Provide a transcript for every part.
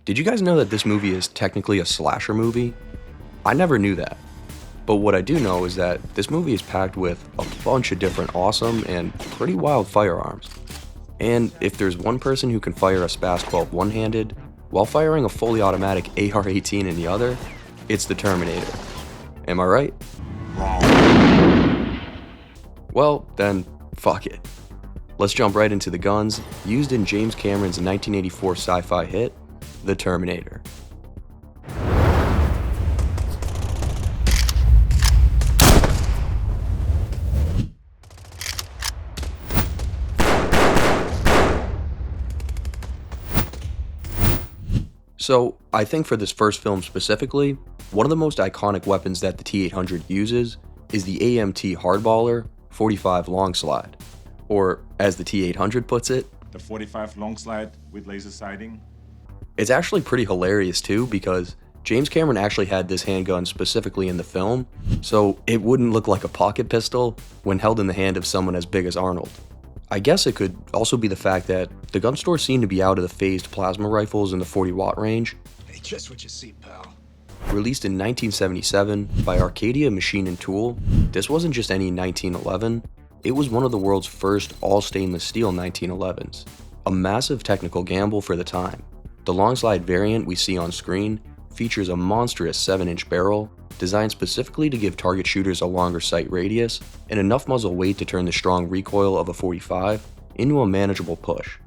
Did you guys know that this movie is technically a slasher movie? I never knew that. But what I do know is that this movie is packed with a bunch of different awesome and pretty wild firearms. And if there's one person who can fire a SPAS-12 one-handed, while firing a fully automatic AR-18 in the other, it's the Terminator. Am I right? Well, then, fuck it. Let's jump right into the guns used in James Cameron's 1984 sci-fi hit, The Terminator. So, I think for this first film specifically, one of the most iconic weapons that the T-800 uses is the AMT Hardballer 45 Longslide, or as the T-800 puts it, the 45 Longslide with laser sighting. It's actually pretty hilarious too, because James Cameron actually had this handgun specifically in the film, so it wouldn't look like a pocket pistol when held in the hand of someone as big as Arnold. I guess it could also be the fact that the gun store seemed to be out of the phased plasma rifles in the 40-watt range. Hey, just what you see, pal. Released in 1977 by Arcadia Machine & Tool, this wasn't just any 1911, it was one of the world's first all-stainless steel 1911s, a massive technical gamble for the time. The Longslide variant we see on screen features a monstrous 7-inch barrel designed specifically to give target shooters a longer sight radius and enough muzzle weight to turn the strong recoil of a 45 into a manageable push.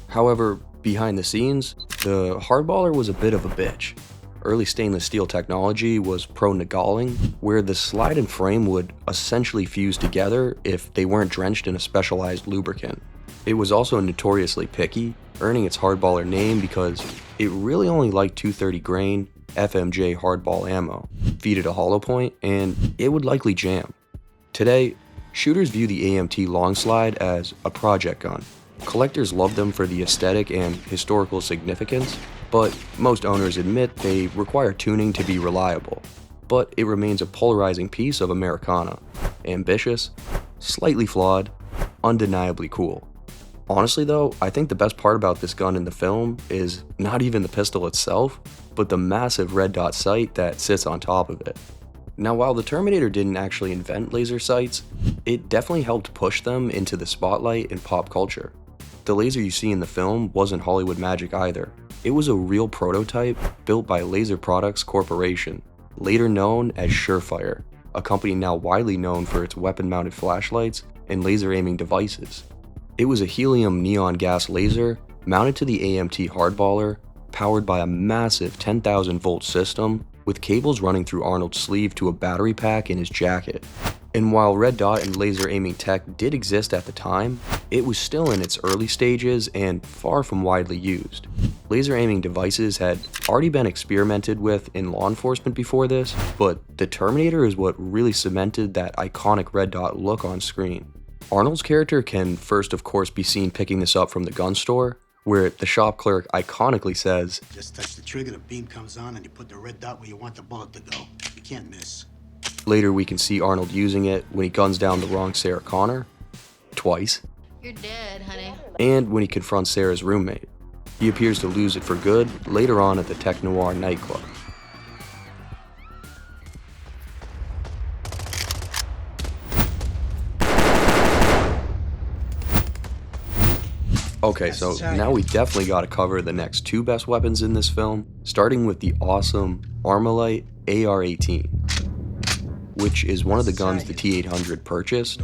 However, behind the scenes, the Hardballer was a bit of a bitch. Early stainless steel technology was prone to galling, where the slide and frame would essentially fuse together if they weren't drenched in a specialized lubricant. It was also notoriously picky, earning its Hardballer name because it really only liked 230 grain FMJ hardball ammo, feed it a hollow point, and it would likely jam. Today, shooters view the AMT Longslide as a project gun. Collectors love them for the aesthetic and historical significance, but most owners admit they require tuning to be reliable. But it remains a polarizing piece of Americana. Ambitious, slightly flawed, undeniably cool. Honestly though, I think the best part about this gun in the film is not even the pistol itself, but the massive red dot sight that sits on top of it. Now, while the Terminator didn't actually invent laser sights, it definitely helped push them into the spotlight in pop culture. The laser you see in the film wasn't Hollywood magic either. It was a real prototype built by Laser Products Corporation, later known as Surefire, a company now widely known for its weapon-mounted flashlights and laser aiming devices. It was a helium neon gas laser mounted to the AMT Hardballer, powered by a massive 10,000 volt system with cables running through Arnold's sleeve to a battery pack in his jacket. And while red dot and laser aiming tech did exist at the time, it was still in its early stages and far from widely used. Laser aiming devices had already been experimented with in law enforcement before this, but the Terminator is what really cemented that iconic red dot look on screen. Arnold's character can first of course be seen picking this up from the gun store, where the shop clerk iconically says, Just touch the trigger, the beam comes on, and you put the red dot where you want the bullet to go. You can't miss. Later we can see Arnold using it when he guns down the wrong Sarah Connor, twice. You're dead, honey. And when he confronts Sarah's roommate. He appears to lose it for good later on at the Tech Noir nightclub. Okay, so now we definitely gotta cover the next two best weapons in this film, starting with the awesome Armalite AR-18, which is one of the guns the T-800 purchased.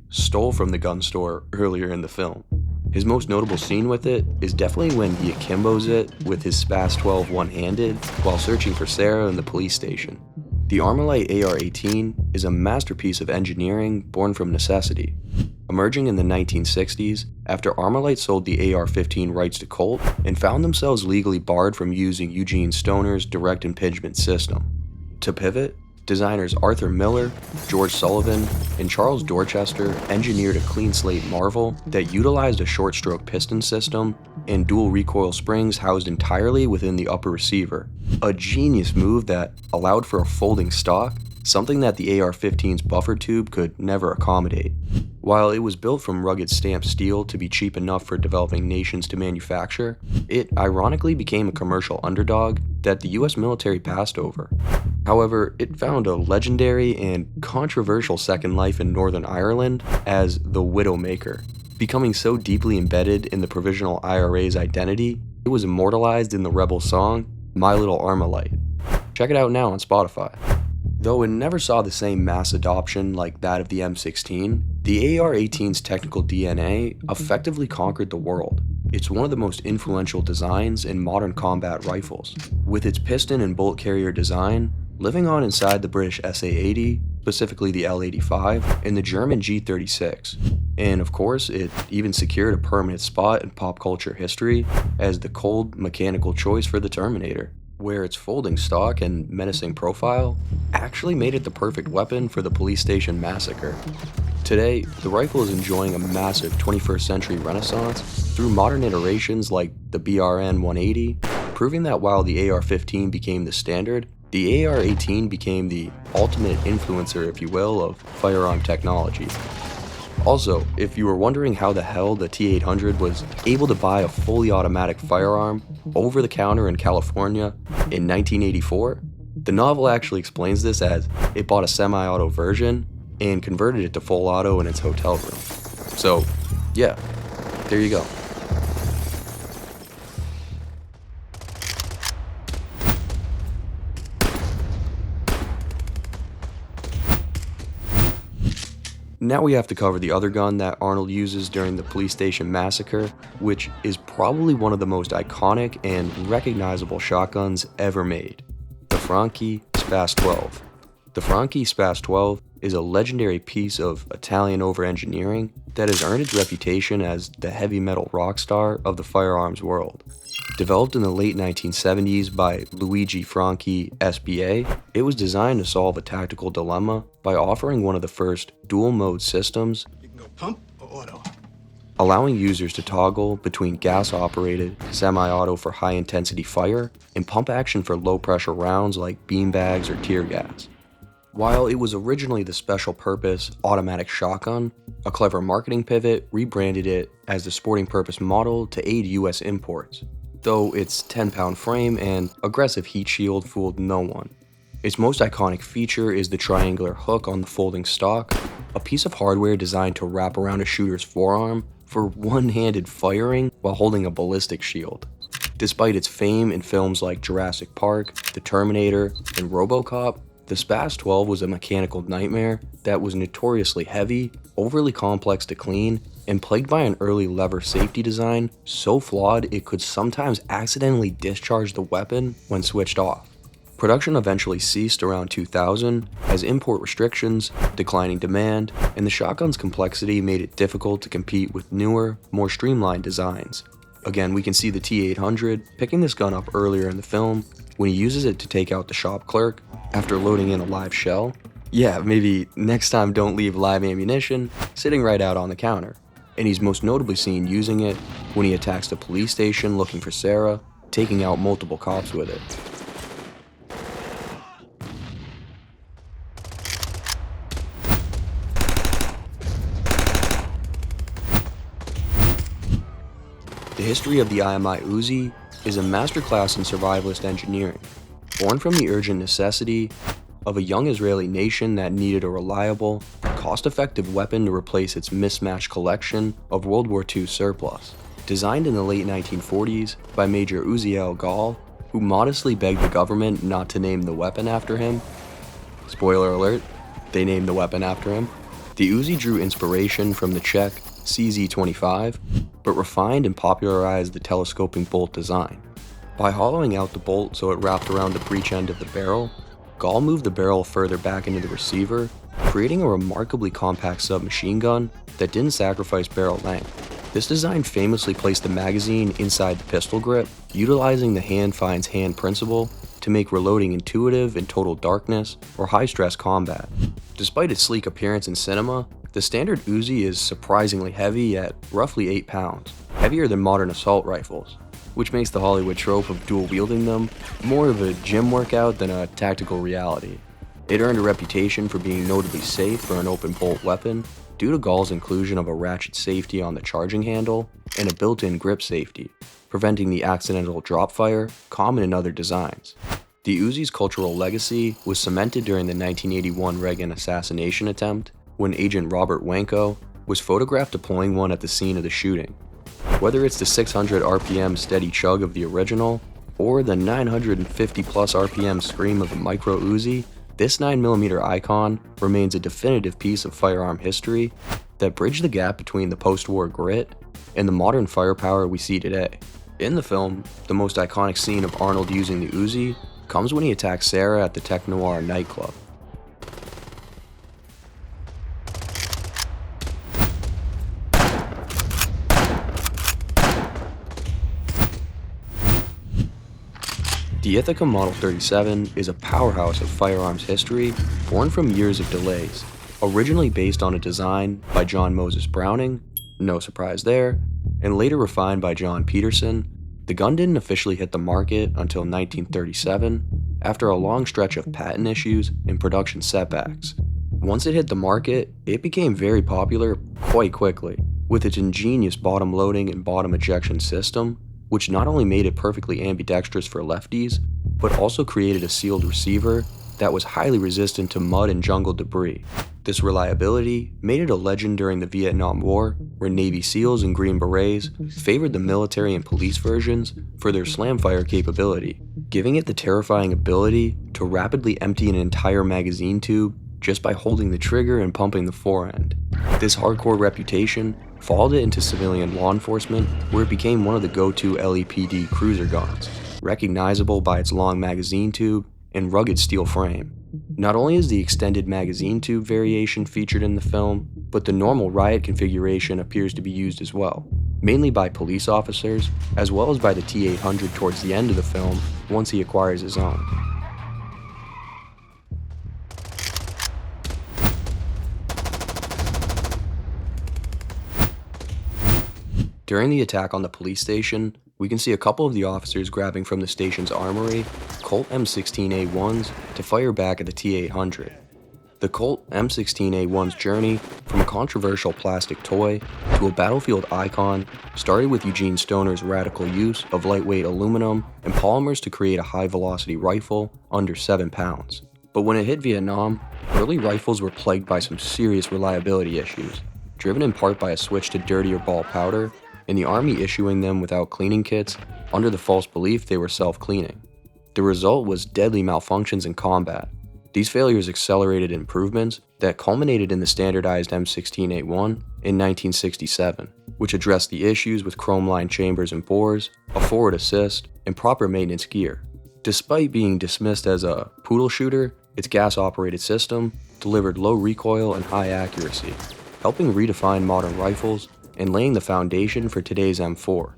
Stole from the gun store earlier in the film. His most notable scene with it is definitely when he akimbos it with his SPAS-12 one-handed while searching for Sarah in the police station. The Armalite AR-18 is a masterpiece of engineering born from necessity. Emerging in the 1960s, after Armalite sold the AR-15 rights to Colt and found themselves legally barred from using Eugene Stoner's direct impingement system. To pivot, designers Arthur Miller, George Sullivan, and Charles Dorchester engineered a clean slate marvel that utilized a short stroke piston system and dual recoil springs housed entirely within the upper receiver. A genius move that allowed for a folding stock, something that the AR-15's buffer tube could never accommodate. While it was built from rugged stamped steel to be cheap enough for developing nations to manufacture, it ironically became a commercial underdog that the US military passed over. However, it found a legendary and controversial second life in Northern Ireland as the Widowmaker. Becoming so deeply embedded in the Provisional IRA's identity, it was immortalized in the rebel song, My Little Armalite. Check it out now on Spotify. Though it never saw the same mass adoption like that of the M16, the AR-18's technical DNA effectively conquered the world. It's one of the most influential designs in modern combat rifles, with its piston and bolt carrier design living on inside the British SA-80, specifically the L-85, and the German G-36. And of course, it even secured a permanent spot in pop culture history as the cold, mechanical choice for the Terminator, where its folding stock and menacing profile actually made it the perfect weapon for the police station massacre. Today, the rifle is enjoying a massive 21st century renaissance through modern iterations like the BRN 180, proving that while the AR-15 became the standard, the AR-18 became the ultimate influencer, if you will, of firearm technology. Also, if you were wondering how the hell the T-800 was able to buy a fully automatic firearm over the counter in California in 1984, the novel actually explains this as it bought a semi-auto version and converted it to full auto in its hotel room. So, yeah, there you go. Now we have to cover the other gun that Arnold uses during the police station massacre, which is probably one of the most iconic and recognizable shotguns ever made, the Franchi SPAS-12. The Franchi SPAS-12 is a legendary piece of Italian over-engineering that has earned its reputation as the heavy metal rock star of the firearms world. Developed in the late 1970s by Luigi Franchi SPA, it was designed to solve a tactical dilemma by offering one of the first dual-mode systems, You can go pump or auto. allowing users to toggle between gas-operated, semi-auto for high-intensity fire, and pump action for low-pressure rounds like beanbags or tear gas. While it was originally the special-purpose automatic shotgun, a clever marketing pivot rebranded it as the sporting-purpose model to aid US imports, though its 10-pound frame and aggressive heat shield fooled no one. Its most iconic feature is the triangular hook on the folding stock, a piece of hardware designed to wrap around a shooter's forearm for one-handed firing while holding a ballistic shield. Despite its fame in films like Jurassic Park, The Terminator, and RoboCop, the SPAS-12 was a mechanical nightmare that was notoriously heavy, overly complex to clean, and plagued by an early lever safety design so flawed it could sometimes accidentally discharge the weapon when switched off. Production eventually ceased around 2000 as import restrictions, declining demand, and the shotgun's complexity made it difficult to compete with newer, more streamlined designs. Again, we can see the T-800 picking this gun up earlier in the film when he uses it to take out the shop clerk after loading in a live shell. Yeah, maybe next time don't leave live ammunition sitting right out on the counter. And he's most notably seen using it when he attacks the police station looking for Sarah, taking out multiple cops with it. The history of the IMI Uzi is a masterclass in survivalist engineering, born from the urgent necessity of a young Israeli nation that needed a reliable, cost-effective weapon to replace its mismatched collection of World War II surplus. Designed in the late 1940s by Major Uziel Gal, who modestly begged the government not to name the weapon after him. Spoiler alert, they named the weapon after him. The Uzi drew inspiration from the Czech CZ-25, but refined and popularized the telescoping bolt design. By hollowing out the bolt so it wrapped around the breech end of the barrel, Gal moved the barrel further back into the receiver, creating a remarkably compact submachine gun that didn't sacrifice barrel length. This design famously placed the magazine inside the pistol grip, utilizing the hand finds hand principle to make reloading intuitive in total darkness or high-stress combat. Despite its sleek appearance in cinema, the standard Uzi is surprisingly heavy at roughly 8 pounds, heavier than modern assault rifles, which makes the Hollywood trope of dual-wielding them more of a gym workout than a tactical reality. It earned a reputation for being notably safe for an open-bolt weapon, due to Gall's inclusion of a ratchet safety on the charging handle and a built-in grip safety, preventing the accidental drop fire common in other designs. The Uzi's cultural legacy was cemented during the 1981 Reagan assassination attempt when Agent Robert Wanko was photographed deploying one at the scene of the shooting. Whether it's the 600 RPM steady chug of the original, or the 950 plus RPM scream of the Micro Uzi, this 9mm icon remains a definitive piece of firearm history that bridged the gap between the post-war grit and the modern firepower we see today. In the film, the most iconic scene of Arnold using the Uzi comes when he attacks Sarah at the Tech Noir nightclub. The Ithaca Model 37 is a powerhouse of firearms history born from years of delays. Originally based on a design by John Moses Browning, no surprise there, and later refined by John Peterson, the gun didn't officially hit the market until 1937, after a long stretch of patent issues and production setbacks. Once it hit the market, it became very popular quite quickly, with its ingenious bottom loading and bottom ejection system, which not only made it perfectly ambidextrous for lefties, but also created a sealed receiver that was highly resistant to mud and jungle debris. This reliability made it a legend during the Vietnam War, where Navy SEALs and Green Berets favored the military and police versions for their slamfire capability, giving it the terrifying ability to rapidly empty an entire magazine tube just by holding the trigger and pumping the forend. This hardcore reputation followed it into civilian law enforcement, where it became one of the go-to LEPD cruiser guns, recognizable by its long magazine tube and rugged steel frame. Not only is the extended magazine tube variation featured in the film, but the normal riot configuration appears to be used as well, mainly by police officers, as well as by the T-800 towards the end of the film once he acquires his own. During the attack on the police station, we can see a couple of the officers grabbing from the station's armory Colt M16A1s to fire back at the T-800. The Colt M16A1's journey from a controversial plastic toy to a battlefield icon started with Eugene Stoner's radical use of lightweight aluminum and polymers to create a high-velocity rifle under 7 pounds. But when it hit Vietnam, early rifles were plagued by some serious reliability issues, driven in part by a switch to dirtier ball powder and the Army issuing them without cleaning kits under the false belief they were self-cleaning. The result was deadly malfunctions in combat. These failures accelerated improvements that culminated in the standardized M16A1 in 1967, which addressed the issues with chrome-lined chambers and bores, a forward assist, and proper maintenance gear. Despite being dismissed as a poodle shooter, its gas-operated system delivered low recoil and high accuracy, helping redefine modern rifles and laying the foundation for today's M4.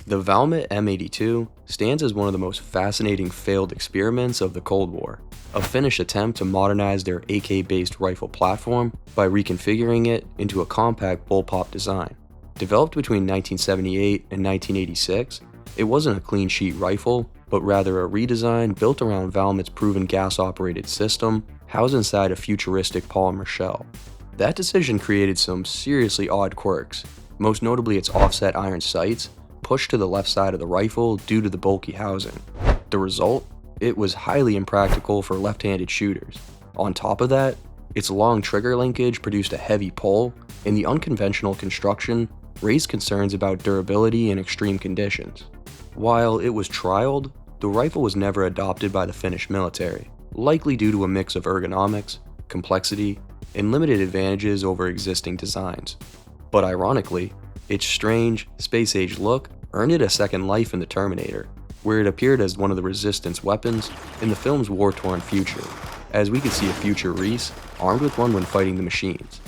The Valmet M82 stands as one of the most fascinating failed experiments of the Cold War, a Finnish attempt to modernize their AK-based rifle platform by reconfiguring it into a compact bullpup design. Developed between 1978 and 1986, it wasn't a clean sheet rifle, but rather a redesign built around Valmet's proven gas-operated system, housed inside a futuristic polymer shell. That decision created some seriously odd quirks, most notably its offset iron sights, pushed to the left side of the rifle due to the bulky housing. The result? It was highly impractical for left-handed shooters. On top of that, its long trigger linkage produced a heavy pull, and the unconventional construction raised concerns about durability in extreme conditions. While it was trialed, the rifle was never adopted by the Finnish military, likely due to a mix of ergonomics, complexity, and limited advantages over existing designs. But ironically, its strange, space-age look earned it a second life in the Terminator, where it appeared as one of the Resistance weapons in the film's war-torn future, as we could see a future Reese armed with one when fighting the machines.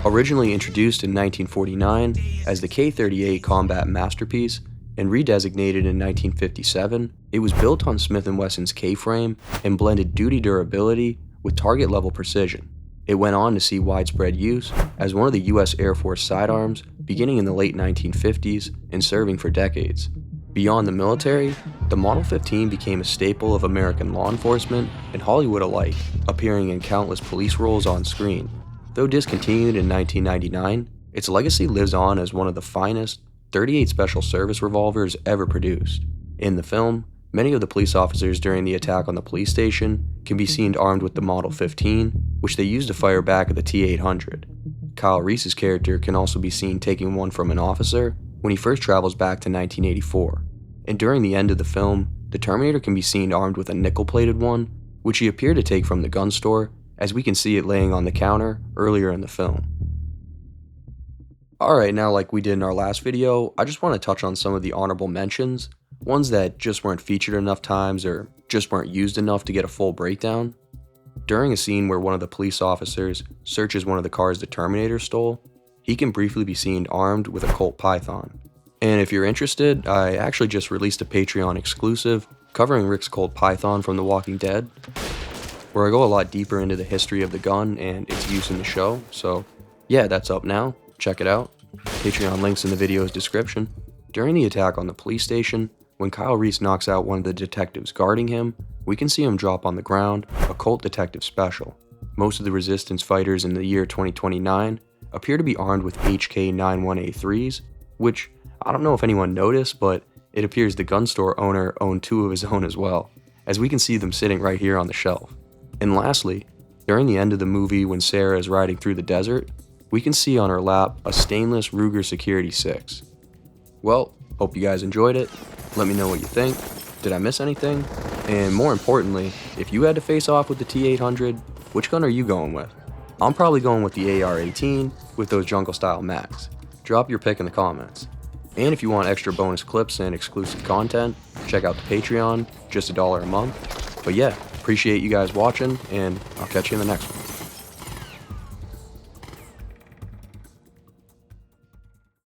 Originally introduced in 1949 as the K-38 combat masterpiece, and redesignated in 1957, it was built on Smith & Wesson's K-frame and blended duty durability with target-level precision. It went on to see widespread use as one of the US Air Force sidearms beginning in the late 1950s and serving for decades. Beyond the military, the Model 15 became a staple of American law enforcement and Hollywood alike, appearing in countless police roles on screen. Though discontinued in 1999, its legacy lives on as one of the finest .38 Special Service revolvers ever produced. In the film, many of the police officers during the attack on the police station can be seen armed with the Model 15, which they used to fire back at the T-800. Kyle Reese's character can also be seen taking one from an officer when he first travels back to 1984. And during the end of the film, the Terminator can be seen armed with a nickel-plated one, which he appeared to take from the gun store, as we can see it laying on the counter earlier in the film. Alright, now like we did in our last video, I just want to touch on some of the honorable mentions, ones that just weren't featured enough times or just weren't used enough to get a full breakdown. During a scene where one of the police officers searches one of the cars the Terminator stole, he can briefly be seen armed with a Colt Python. And if you're interested, I actually just released a Patreon exclusive covering Rick's Colt Python from The Walking Dead, where I go a lot deeper into the history of the gun and its use in the show, so yeah, that's up now. Check it out. Patreon links in the video's description. During the attack on the police station, when Kyle Reese knocks out one of the detectives guarding him, we can see him drop on the ground a Colt Detective Special. Most of the resistance fighters in the year 2029 appear to be armed with HK91A3s, which I don't know if anyone noticed, but it appears the gun store owner owned two of his own as well, as we can see them sitting right here on the shelf. And lastly, during the end of the movie when Sarah is riding through the desert, we can see on her lap a stainless Ruger Security 6. Well, hope you guys enjoyed it. Let me know what you think. Did I miss anything? And more importantly, if you had to face off with the T-800, which gun are you going with? I'm probably going with the AR-18 with those jungle-style mags. Drop your pick in the comments. And if you want extra bonus clips and exclusive content, check out the Patreon, just $1 a month. But yeah, appreciate you guys watching, and I'll catch you in the next one.